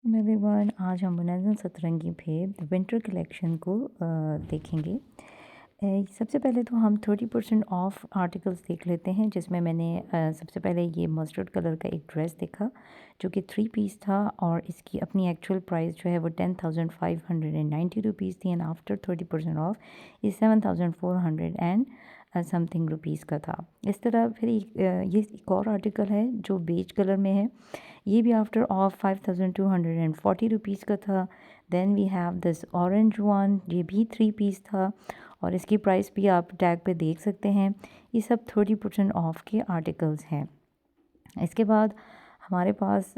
Everyone, आज हम मुनाज़िम सतरंगी पे विंटर कलेक्शन को देखेंगे। सबसे पहले तो हम 30% ऑफ आर्टिकल्स देख लेते हैं, जिसमें मैंने सबसे पहले ये मस्टर्ड कलर का एक ड्रेस देखा जो कि 3 पीस था और इसकी अपनी एक्चुअल प्राइस जो है वो 10,590 रुपीज़ थी एंड आफ्टर 30% ऑफ ये 7,400 एंड समथिंग रुपीज़ का था। इस तरह फिर ये एक और आर्टिकल है जो बेज कलर में है, ये भी आफ्टर ऑफ 5,240 रुपीज़ का था। Then we have this orange one, ये भी 3 पीस था और इसकी प्राइस भी आप टैग पे देख सकते हैं। ये सब 30% ऑफ के आर्टिकल्स हैं। इसके बाद हमारे पास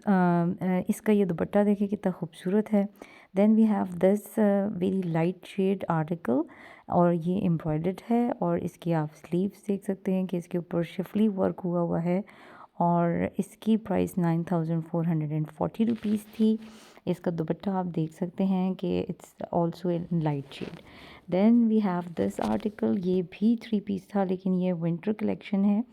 इसका ये दुपट्टा देखिए कितना खूबसूरत है। Then we have this very light shade article और ये एम्ब्रॉयडर्ड है और इसकी आप स्लीव्स देख सकते हैं कि इसके ऊपर शिफली वर्क हुआ हुआ है और इसकी प्राइस 9,440 रुपीज़ थी। इसका दुपट्टा आप देख सकते हैं कि it's also in light shade. Then we have this article, ये भी 3 पीस था लेकिन ये विंटर कलेक्शन है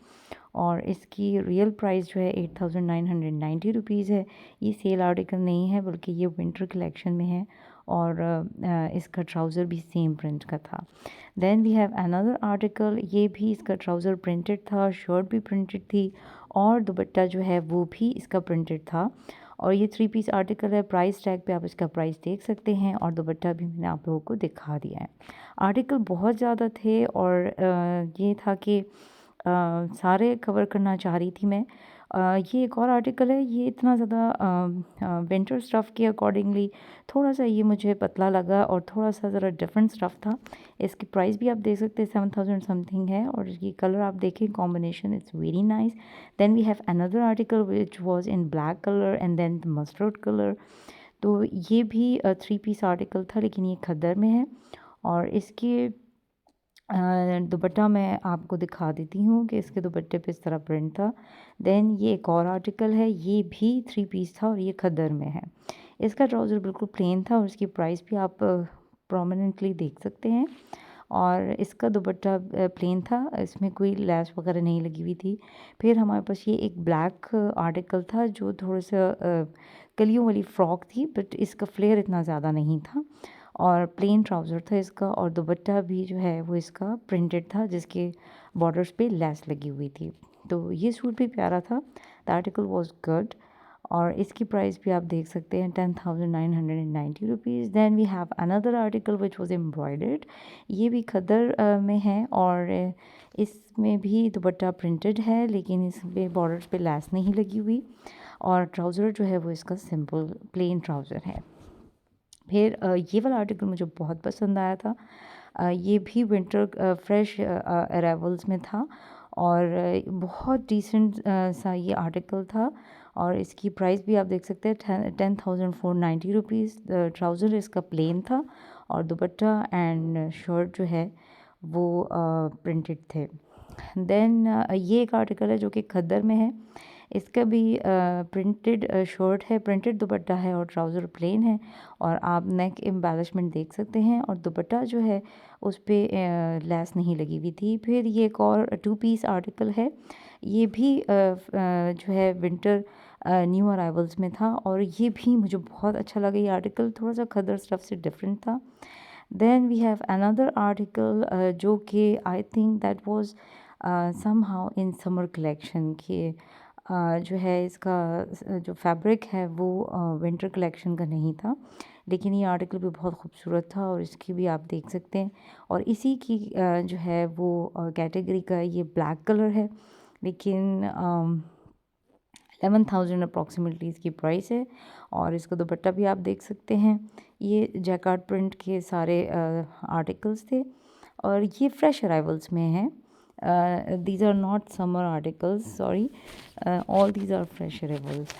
और इसकी रियल प्राइस जो है 8,990 रुपीज़ है। ये सेल आर्टिकल नहीं है बल्कि ये विंटर कलेक्शन में है और इसका ट्राउज़र भी सेम प्रिंट का था। Then we have another article, ये भी इसका ट्राउज़र प्रिंटेड था, शर्ट भी प्रिंटेड थी और दुपट्टा जो है वो भी इसका प्रिंटेड था और ये 3 पीस आर्टिकल है। प्राइस टैग पे आप इसका प्राइस देख सकते हैं और दुपट्टा भी मैंने आप लोगों को दिखा दिया है। आर्टिकल बहुत ज़्यादा थे और ये था कि सारे कवर करना चाह रही थी मैं। ये एक और आर्टिकल है, ये इतना ज़्यादा विंटर स्टफ़ के अकॉर्डिंगली थोड़ा-सा ये मुझे पतला लगा और थोड़ा-सा ज़रा डिफरेंट स्टफ़ था। इसकी प्राइस भी आप देख सकते हैं 7,000 समथिंग है और ये कलर आप देखें combination it's very nice. Then we have another article which was in black colour and then the mustard colour. तो ये भी 3 पीस आर्टिकल था लेकिन ये खद्दर में है और इसकी दुपट्टा मैं आपको दिखा देती हूँ कि इसके दुपट्टे पे इस तरह प्रिंट था। देन ये एक और आर्टिकल है, ये भी 3 पीस था और ये खद्दर में है। इसका ट्राउज़र बिल्कुल प्लेन था और इसकी प्राइस भी आप प्रोमिनेंटली देख सकते हैं और इसका दुपट्टा प्लेन था, इसमें कोई लैस वगैरह नहीं लगी हुई थी। फिर हमारे पास ये एक ब्लैक आर्टिकल था जो थोड़ा-सा कलियों वाली फ्रॉक थी बट इसका फ्लेयर इतना ज़्यादा नहीं था और प्लेन ट्राउज़र था इसका और दुपट्टा भी जो है वो इसका प्रिंटेड था जिसके बॉर्डर्स पे लेस लगी हुई थी। तो ये सूट भी प्यारा था। द आर्टिकल वाज़ गुड और इसकी प्राइस भी आप देख सकते हैं 10,990 rupees. Then we have another article which was embroidered, ये भी खद्दर में है और इसमें भी दुपट्टा प्रिंटेड है लेकिन इसमें बॉर्डर्स पे लेस नहीं लगी हुई और ट्राउज़र जो है वो इसका सिंपल प्लेन ट्राउज़र है। फिर ये वाला आर्टिकल मुझे बहुत पसंद आया था। ये भी विंटर फ्रेश अराइवल्स में था और बहुत डिसेंट सा ये आर्टिकल था और इसकी प्राइस भी आप देख सकते हैं 10,490 रुपीज़। ट्राउज़र इसका प्लेन था और दुपट्टा एंड शर्ट जो है वो प्रिंटेड थे। देन ये एक आर्टिकल है जो कि खद्दर में है। इसका भी प्रिंटेड शर्ट है, प्रिंटेड दुपट्टा है और ट्राउज़र प्लेन है और आप नेक एम्बेलिशमेंट देख सकते हैं और दुपट्टा जो है उस पे लेस नहीं लगी हुई थी। फिर ये एक और 2 पीस आर्टिकल है, ये भी जो है विंटर न्यू अराइवल्स में था और ये भी मुझे बहुत अच्छा लगा। ये आर्टिकल थोड़ा-सा खद्दर स्टफ़ से डिफरेंट था। Then we have another article जो कि I think that was somehow in summer collection के जो है इसका जो फैब्रिक है वो विंटर कलेक्शन का नहीं था लेकिन ये आर्टिकल भी बहुत खूबसूरत था और इसकी भी आप देख सकते हैं और इसी की जो है वो कैटेगरी का ये ब्लैक कलर है लेकिन 11,000 अप्रॉक्सीमेटली इसकी प्राइस है और इसका दुपट्टा भी आप देख सकते हैं। ये जैकार्ड प्रिंट के सारे आर्टिकल्स थे और ये फ्रेश अराइवल्स में हैं। these are not summer articles, sorry, all these are fresh arrivals।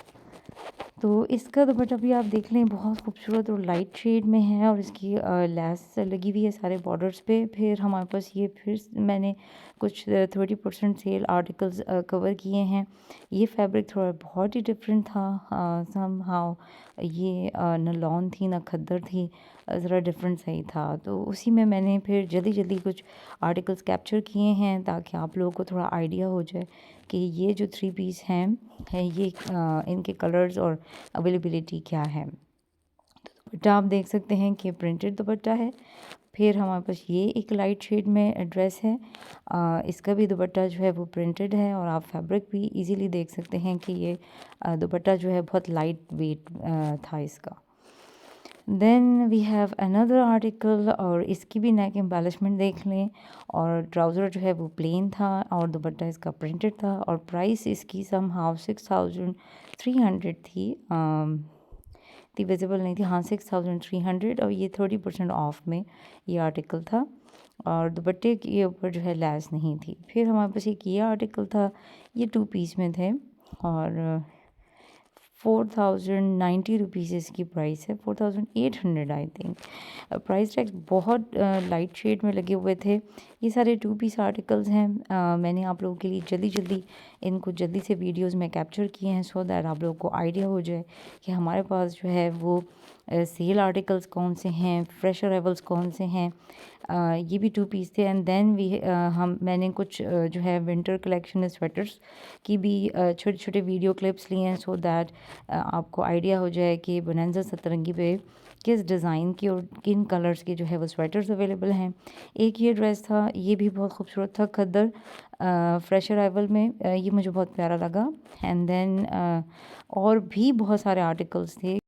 तो इसका दुपट्टा भी आप देख लें बहुत खूबसूरत और लाइट शेड में है और इसकी लेस लगी हुई है सारे बॉर्डर्स पे। फिर हमारे पास ये फिर मैंने कुछ 30% सेल आर्टिकल्स कवर किए हैं। ये फैब्रिक थोड़ा बहुत ही डिफरेंट था, समहाउ ये न लॉन थी ना खद्दर थी, ज़रा डिफरेंट सही था। तो उसी में मैंने फिर जल्दी जल्दी कुछ आर्टिकल्स कैप्चर किए हैं ताकि आप लोगों को थोड़ा आइडिया हो जाए कि ये जो 3 पीस हैं है ये इनके कलर्स और अवेलेबिलिटी क्या है। दुपट्टा आप देख सकते हैं कि प्रिंटेड दुपट्टा है। फिर हमारे पास ये एक लाइट शेड में ड्रेस है। इसका भी दुपट्टा जो है वो प्रिंटेड है और आप फैब्रिक भी इजीली देख सकते हैं कि ये दुपट्टा जो है बहुत लाइट वेट था इसका। Then we have another article और इसकी भी नेक एम्बेलिशमेंट देख लें और ट्राउज़र जो है वो प्लेन था और दुपट्टा इसका प्रिंटेड था और प्राइस इसकी सम हाउ 6300 थी। इतनी विजिबल नहीं थी, हाँ 6300 और ये 30% ऑफ में ये आर्टिकल था और दुपट्टे के ऊपर जो है लैस नहीं थी। फिर हमारे पास एक ये आर्टिकल था, ये 2 पीस में थे और 4090 रुपीज़ इसकी प्राइस है, 4800 आई थिंक। प्राइस टैग बहुत लाइट शेड में लगे हुए थे। ये सारे 2 पीस आर्टिकल्स हैं। मैंने आप लोगों के लिए जल्दी इनको जल्दी से वीडियोस में कैप्चर किए हैं सो दैट आप लोगों को आइडिया हो जाए कि हमारे पास जो है वो सेल आर्टिकल्स कौन से हैं, फ्रेश अराइवल्स कौन से हैं। ये भी 2 पीस थे एंड देन मैंने कुछ जो है विंटर कलेक्शन स्वेटर्स की भी छोटे छोटे वीडियो क्लिप्स लिए हैं सो दैट आपको आइडिया हो जाए कि बोनांजा सतरंगी पे किस डिज़ाइन की और किन कलर्स के जो है वो स्वेटर्स अवेलेबल हैं। एक ये ड्रेस था, ये भी बहुत खूबसूरत था, खद्दर फ्रेश अराइवल में। ये मुझे बहुत प्यारा लगा एंड देन और भी बहुत सारे आर्टिकल्स थे।